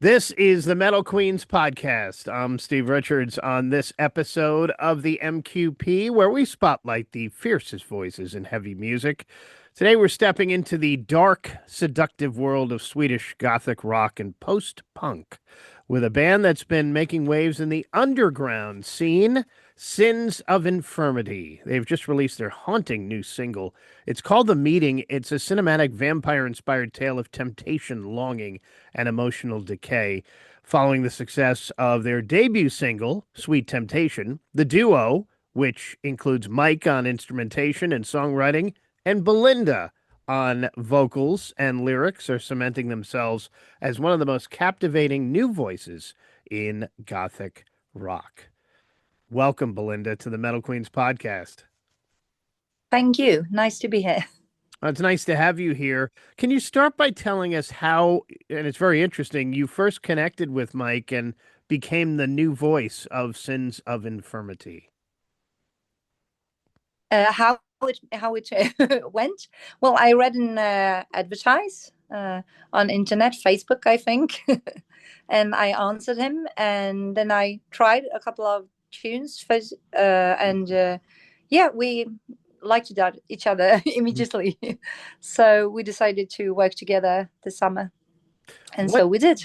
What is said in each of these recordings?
This is the Metal Queens podcast. I'm Steve Richards on this episode of the MQP, where we spotlight the fiercest voices in heavy music. Today, we're stepping into the dark, seductive world of Swedish Gothic rock and post-punk with a band that's been making waves in the underground scene, Sins of Infirmity. They've just released their haunting new single. It's called The Meeting. It's a cinematic vampire-inspired tale of temptation, longing, and emotional decay. Following the success of their debut single, Sweet Temptation, the duo, which includes Mike on instrumentation and songwriting, and Belinda on vocals and lyrics, are cementing themselves as one of the most captivating new voices in Gothic rock. Welcome, Belinda, to the Metal Queens podcast. Thank you. Nice to be here. It's nice to have you here. Can you start by telling us how, and it's very interesting, you first connected with Mike and became the new voice of Sins of Infirmity? How it went? Well, I read an advertise on internet, Facebook, I think, and I answered him, and then I tried a couple of tunes first, and yeah, we liked each other immediately. So we decided to work together this summer, and What so we did.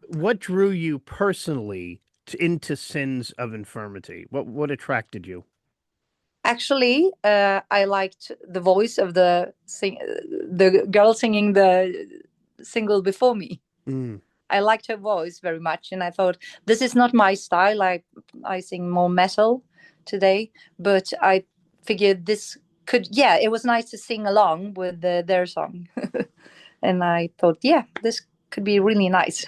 what drew you personally into Sins of Infirmity? What attracted you? Actually, I liked the voice of the girl singing the single before me. Mm. I liked her voice very much, and I thought this is not my style. I sing more metal today, but I figured this could. Yeah, it was nice to sing along with their song, and I thought, yeah, this could be really nice.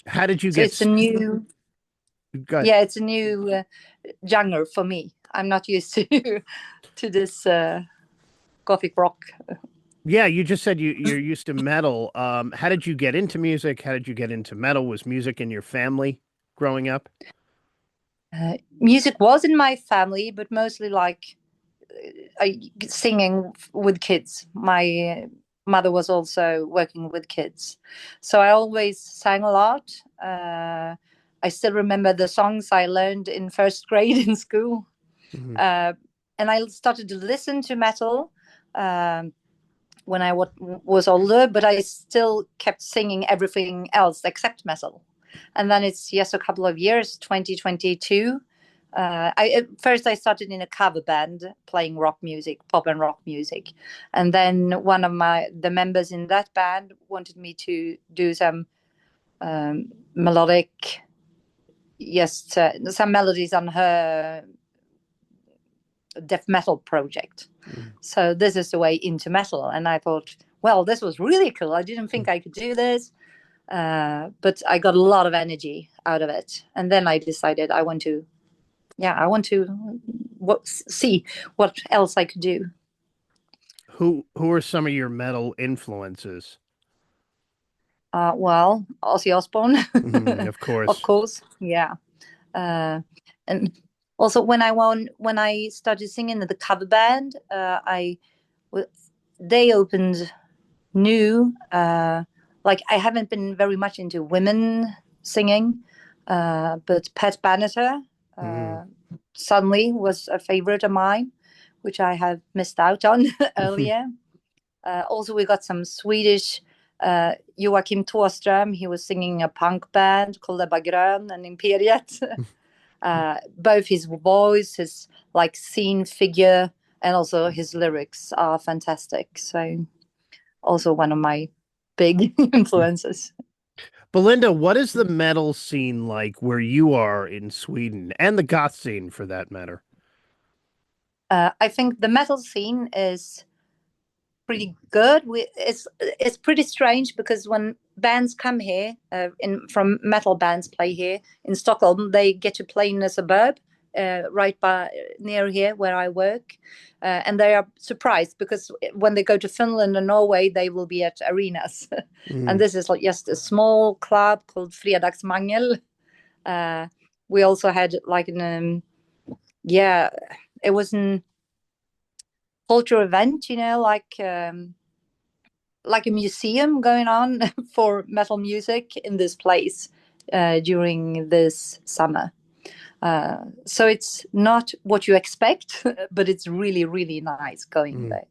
How did you So get it's a new, got? yeah, it's a new genre for me. I'm not used to to this gothic rock. Yeah, you just said you're used to metal. How did you get into music? How did you get into metal? Was music in your family growing up? Music was in my family, but mostly like singing with kids. My mother was also working with kids, so I always sang a lot. I still remember the songs I learned in first grade in school, Mhm. uh, and I started to listen to metal when I was older, but I still kept singing everything else except metal. And then it's just a couple of years, 2022. At first I started in a cover band playing rock music, pop and rock music, and then one of the members in that band wanted me to do some melodic, yes, some melodies on her death metal project. Mm. So this is the way into metal, and I thought, well, this was really cool. I didn't think I could do this, but I got a lot of energy out of it, and then I decided I want to see what else I could do. Who are some of your metal influences? Well, Ozzy Osbourne, Mhm, of of course. course, yeah, and also when I started singing in the cover band, they opened new. Like I haven't been very much into women singing, but Pat Benatar Mm. uh, suddenly was a favorite of mine, which I have missed out on earlier. Also, we got some Swedish. Joakim Thåström, he was singing a punk band called Ebba Grön and Imperiet. Both his voice, his like scene figure, and also his lyrics are fantastic. So also one of my big influences. Belinda, what is the metal scene like where you are in Sweden and the goth scene for that matter? I think the metal scene is pretty good. It's pretty strange because when bands come here, in from metal bands play here in Stockholm, they get to play in a suburb right by near here where I work, and they are surprised because when they go to Finland and Norway, they will be at arenas, and Mm. this is like just a small club called Fredagsmangel. Uh, we also had like an yeah, it was an cultural event, like like a museum going on for metal music in this place during this summer. So it's not what you expect, but it's really, really nice going there.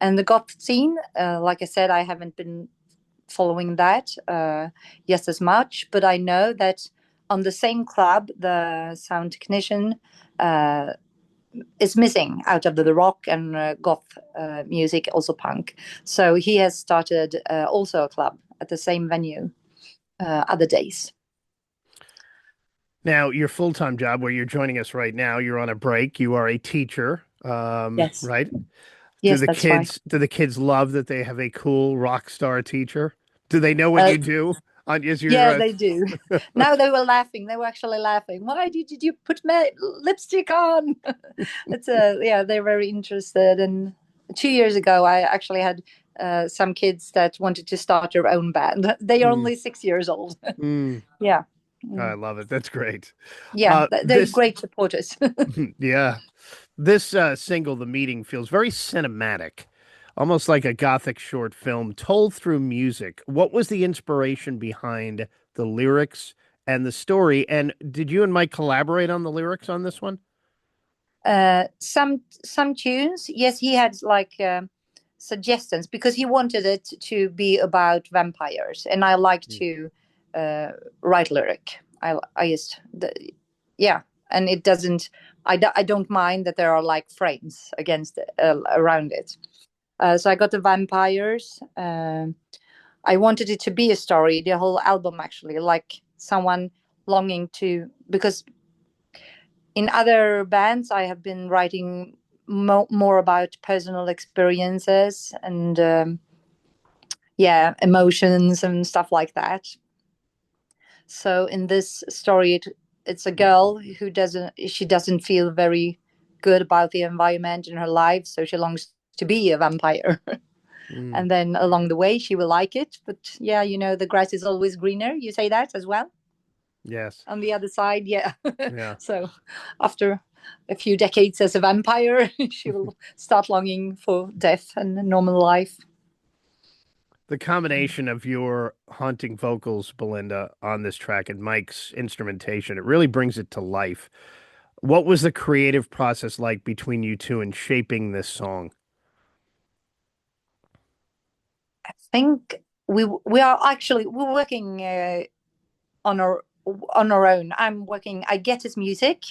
And the goth scene, like I said, I haven't been following that just as much, but I know that on the same club, the sound technician is missing out of the rock and goth music, also punk. So he has started also a club at the same venue other days. Now, your full-time job where you're joining us right now, you're on a break. You are a teacher, Yes. right? Yes, that's right. Do the kids love that they have a cool rock star teacher? Do they know what Uh, you do on is yeah, your they do. Now they were laughing. They were actually laughing. Why did you put lipstick on? It's yeah, they're very interested. And 2 years ago, I actually had some kids that wanted to start their own band. They are Mm, only 6 years old. mm, Yeah. I love it. That's great. Yeah, they're This great supporters. yeah. This single, The Meeting, feels very cinematic, almost like a gothic short film told through music. What was the inspiration behind the lyrics and the story? And did you and Mike collaborate on the lyrics on this one? Some tunes, yes, he had like suggestions because he wanted it to be about vampires, and I like Mm. to write lyric. I just yeah, and it doesn't. I don't mind that there are like frames against around it. So I got the vampires. I wanted it to be a story. The whole album actually, like someone longing to, because in other bands I have been writing more about personal experiences and yeah, emotions and stuff like that. So in this story, it's a girl who doesn't feel very good about the environment in her life, so she longs to be a vampire. Mm. And then along the way she will like it, but yeah, you know, the grass is always greener, you say that as well Yes. on the other side. Yeah. Yeah. So after a few decades as a vampire, she will start longing for death and normal life. The combination of your haunting vocals, Belinda, on this track and Mike's instrumentation, it really brings it to life. What was the creative process like between you two in shaping this song? I think we are actually we're working on our own. I'm working. I get his music,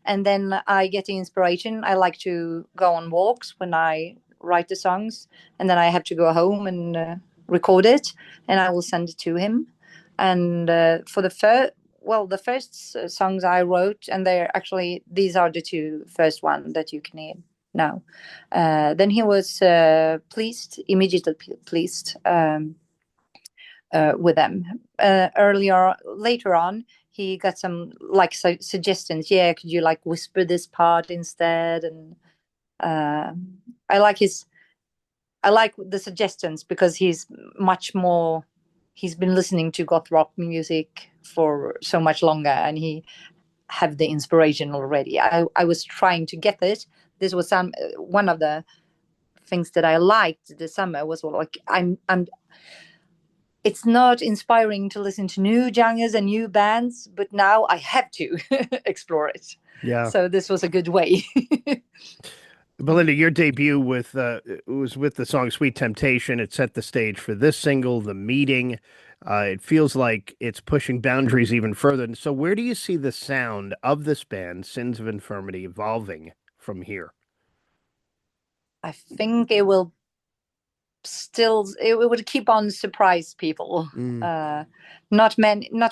and then I get the inspiration. I like to go on walks when I write the songs, and then I have to go home and record it, and I will send it to him. And for the the first songs I wrote, and they're actually these are the two first one that you can hear now. Then he was immediately pleased. With them. Later on, he got some like suggestions. Yeah, could you like whisper this part instead? And uh, I like his. I like the suggestions because he's much more. He's been listening to goth rock music for so much longer, and he have the inspiration already. I was trying to get it. This was some one of the things that I liked this summer was like I'm it's not inspiring to listen to new genres and new bands, but now I have to explore it. Yeah. So this was a good way. Belinda, your debut with was with the song Sweet Temptation. It set the stage for this single, The Meeting. It feels like it's pushing boundaries even further. And so where do you see the sound of this band, Sins of Infirmity, evolving from here? I think it would keep on surprise people. Mm. Not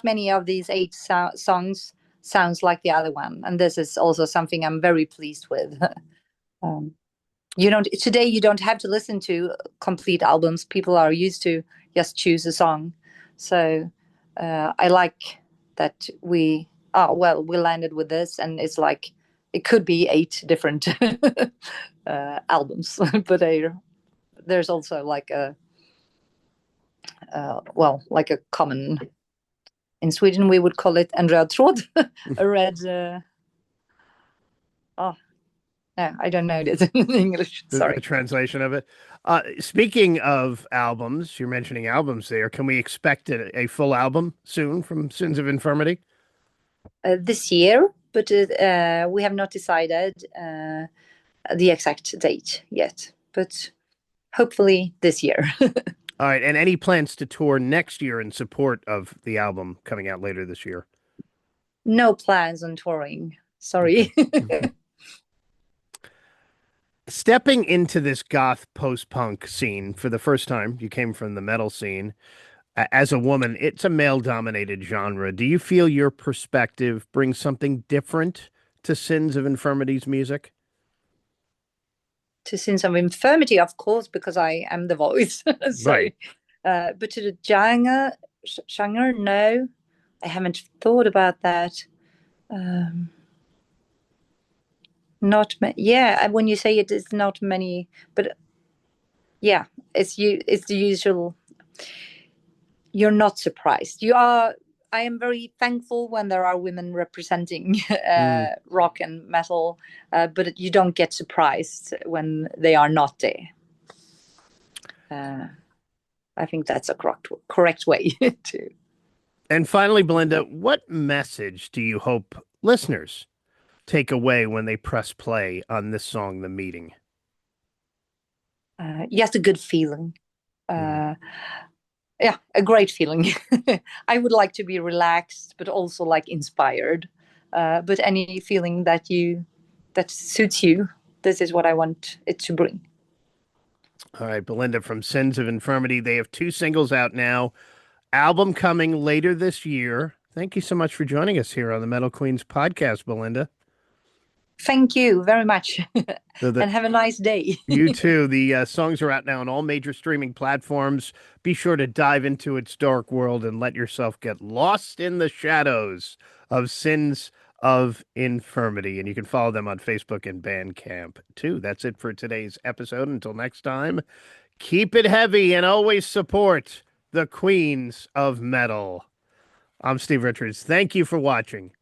many of these eight songs sounds like the other one, and this is also something I'm very pleased with. um, you don't have to listen to complete albums. People are used to just choose a song. So I like that we landed with this, and it's like it could be eight different albums, but there's also like like a common, in Sweden we would call it en röd tråd, a red oh No, I don't know this in English. The Sorry. translation of it. Speaking of albums, you're mentioning albums there. Can we expect a full album soon from Sins of Infirmity? This year, but we have not decided the exact date yet. But hopefully this year. All right. And any plans to tour next year in support of the album coming out later this year? No plans on touring. Okay. Sorry. Stepping into this goth post-punk scene for the first time, you came from the metal scene. As a woman, it's a male-dominated genre. Do you feel your perspective brings something different to Sins of Infirmity's music? To Sins of Infirmity, of course, because I am the voice. Right. But to the genre, no, I haven't thought about that. Not yeah. When you say it is not many, but yeah, it's you. It's the usual. You're not surprised. You are. I am very thankful when there are women representing rock and metal, but you don't get surprised when they are not there. I think that's a correct way to. And finally, Belinda, what message do you hope listeners take away when they press play on this song, The Meeting? Just a good feeling. Yeah, a great feeling. I would like to be relaxed, but also like inspired. But any feeling that suits you, this is what I want it to bring. All right, Belinda from Sins of Infirmity. They have 2 singles out now. Album coming later this year. Thank you so much for joining us here on the Metal Queens podcast, Belinda. Thank you very much. And have a nice day. You too. The songs are out now on all major streaming platforms. Be sure to dive into its dark world and let yourself get lost in the shadows of Sins of Infirmity. And you can follow them on Facebook and Bandcamp too. That's it for today's episode. Until next time, keep it heavy and always support the Queens of Metal. I'm Steve Richards. Thank you for watching.